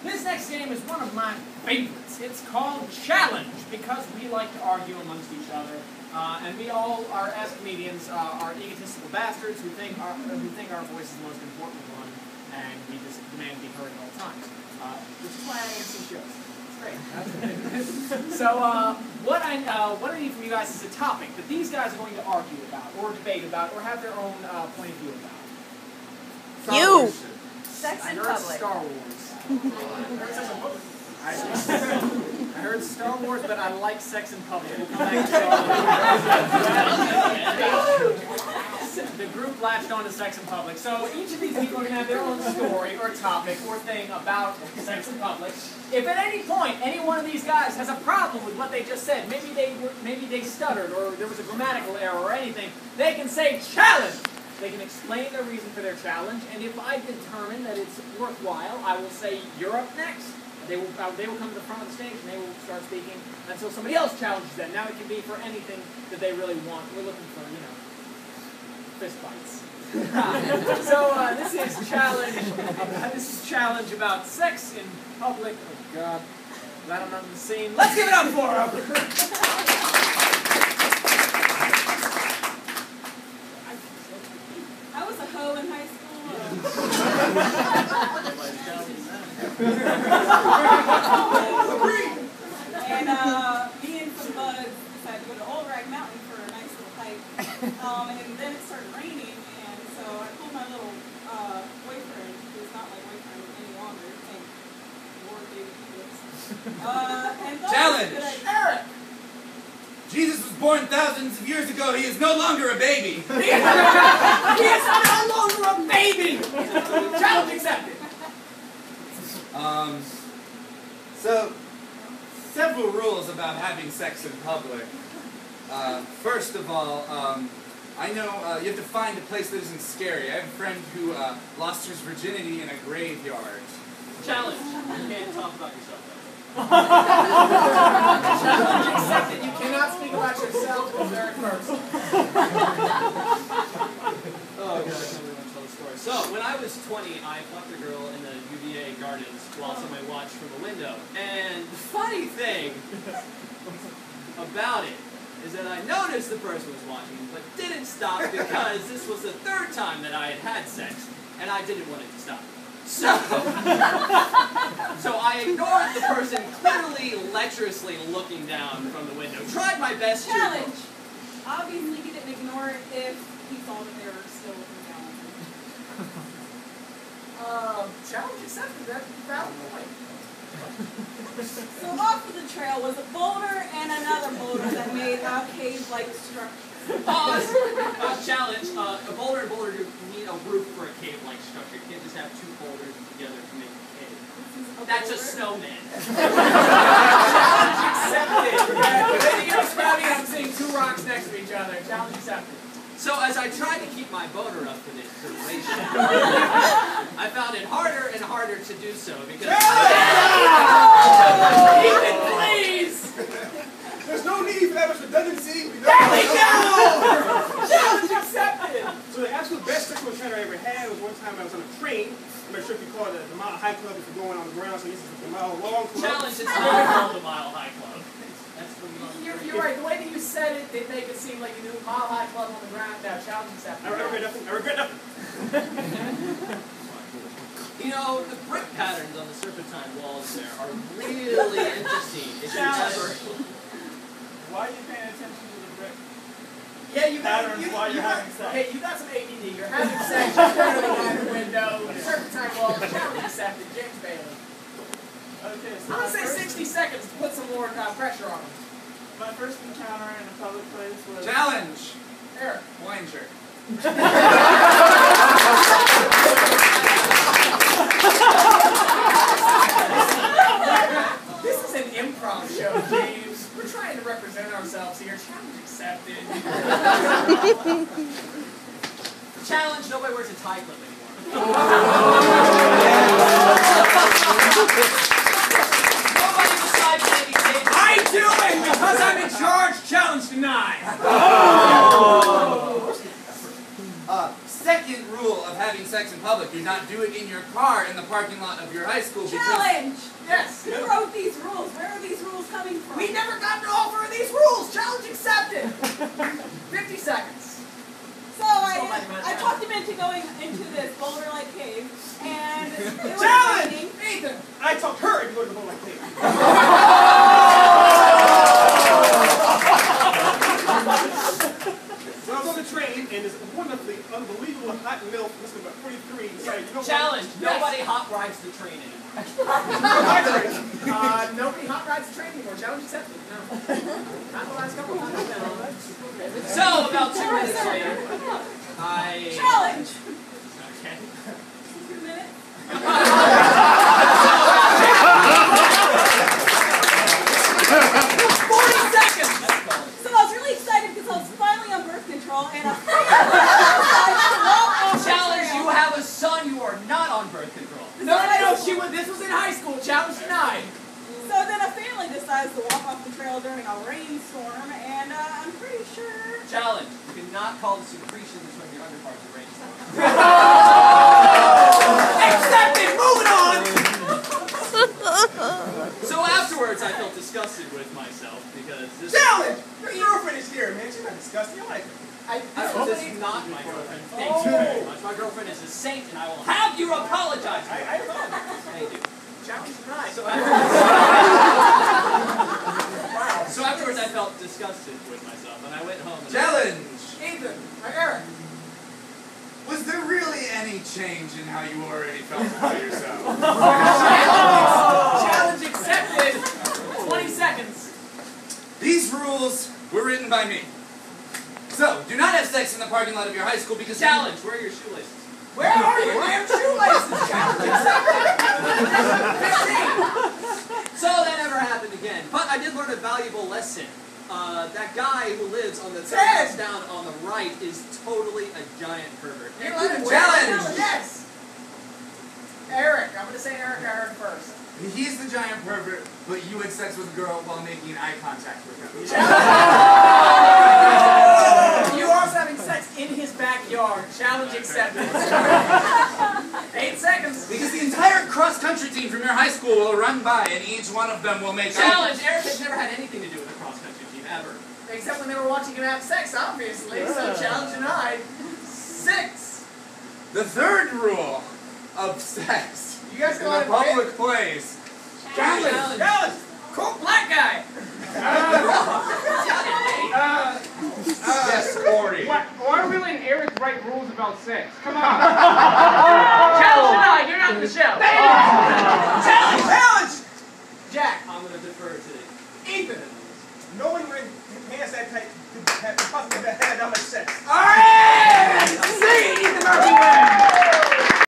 This next game is one of my favorites. It's called Challenge because we like to argue amongst each other. And we all are, as comedians, are egotistical bastards who think our voice is the most important one, and we just demand to be heard at all times. Which is why I MC shows. It's great. So what I need from you guys is a topic that these guys are going to argue about, or debate about, or have their own point of view about. You! Sex in I heard public. Star Wars. I heard Star Wars, but I like sex in public. We'll come back to that. The group latched on to sex in public. So each of these people are going to have their own story or topic or thing about sex in public. If at any point any one of these guys has a problem with what they just said, maybe they stuttered or there was a grammatical error or anything, they can say challenge. They can explain their reason for their challenge, and if I determine that it's worthwhile, I will say, you're up next. They will come to the front of the stage, and they will start speaking until somebody else challenges them. Now it can be for anything that they really want. We're looking for, fist fights. So this is challenge about sex in public. Oh, God. Glad I'm not in the scene. Let's give it up for him! I was a hoe in high school. And me and some buds decided to go to Old Rag Mountain for a nice little hike. And then it started raining, and so I pulled my little boyfriend, who's not my boyfriend any longer, thank Lord baby Jesus. And Challenge! Eric! Jesus was born thousands of years ago. He is no longer a baby. He is no longer a baby! Challenge accepted! So, several rules about having sex in public. First of all, I know you have to find a place that isn't scary. I have a friend who lost his virginity in a graveyard. Challenge. You can't talk about yourself. Challenge accepted. You cannot speak about yourself in third person. Oh, God, I can't really want to tell the story. So, when I was 20, I fucked a girl in the UVA gardens while somebody watched from a window. And the funny thing about it is that I noticed the person was watching, but didn't stop because this was the third time that I had had sex, and I didn't want it to stop. So I ignored the person clearly lecherously looking down from the window. Tried my best Challenge! Obviously he didn't ignore it if he saw that they were still looking down on him. Challenge accepted. That's a valid point. So off of the trail was a boulder and another boulder that made a cave-like structure. Pause. Challenge. A boulder and boulder need a roof for a cave-like structure. You can't just have two boulders together to make a cave. That's a snowman. Challenge accepted. Then you're describing I'm seeing two rocks next to each other. Challenge accepted. So as I tried to keep my boner up for this duration, I found it harder and harder to do so because... Ethan, please! There's no need for that much redundancy. There we go! Challenge accepted! So the absolute best sexual encounter I ever had was one time I was on a train. I'm not sure if you call it the Mile High Club if you're going on the ground, so this is the Mile Long Club. Challenge is not called the Mile High Club. That's the You're right. The way that you said it, they make it seem like you knew Mile High Club on the ground. Now, challenge accepted. I regret nothing. I regret nothing. You know, the brick patterns on the serpentine walls there are really interesting. If you ever... Why are you paying attention to the brick Yeah, you got patterns while you're having sex? Okay, you got some ADD. You're having sex. You're staring at the window. Serpentine walls. Challenge accepted. James Bailey. Okay, so I'm gonna say 60 seconds to put some more pressure on him. my first encounter in a public place was... Challenge! Eric. Wine shirt. This is an improv show, James. We're trying to represent ourselves here. Challenge accepted. Challenge, nobody wears a tie clip anymore. Nobody decides any stage. I do it because I'm in charge. Challenge denied. Second rule of having sex in public, do not do it in your car in the parking lot of your high school. Because Challenge! Yes. Who wrote these rules? Where are these rules coming from? We never got to offer these rules. Challenge accepted. 50 seconds. So I talked him into going into this boulder-like cave, and it was Challenge! raining. Ethan. I talked her into going to the boat like cave. So I was on the train, and this wonderfully, unbelievable hot milk, Mr. 43, decided, you know what? Challenge. Nobody hot rides the train anymore. Nobody hot rides the train anymore. Challenge accepted. No. Not the last couple of times. So about 2 minutes later, Challenge! Okay. 2 minutes? So I was really excited because I was finally on birth control, and I decided to walk off the Challenge. trail. You have a son. You are not on birth control. No. This was in high school. Challenge denied. So then a family decides to walk off the trail during a rainstorm, and I'm pretty sure... Challenge. You cannot call the secretions from your underparts a rainstorm. Accepted. Moving on. So afterwards, I felt disgusted with myself because this. Challenge! Your girlfriend is here, man. She's not disgusting. I like her. This is not my girlfriend. Thank you very much. My girlfriend is a saint, and I will have you apologize. to her. I know. Thank you. Challenge denied. So afterwards, I felt disgusted with myself, and I went home. And challenge! Ethan. Eric. Was there really any change in how you already felt about yourself? Challenge accepted. 20 seconds. These rules were written by me. So, do not have sex in the parking lot of your high school because Challenge. Where are your shoelaces? Where are you? I have shoelaces. Challenge accepted. 15. So that never happened again. But I did learn a valuable lesson. That guy who lives on the third house down on the right is totally a giant pervert. You let him Challenge. Yes. Eric. I'm going to say Eric first. he's the giant pervert, but you had sex with a girl while making eye contact with him. You are also having sex in his backyard. Challenge accepted. 8 seconds. Because the entire cross-country team from your high school will run by, and each one of them will make Challenge. Eric has never had anything to do with the cross-country team, ever. Except when they were watching him have sex, obviously. So challenge denied. 6. The third rule of sex You guys in go a ahead and win. public place. Challenge. Challenge. Cool black guy. Yes, Corey. Why are we letting Eric write rules about sex? Come on. Challenge denied. You're not in the show. Challenge! Jack. I'm going to defer to Ethan, knowing we're in pants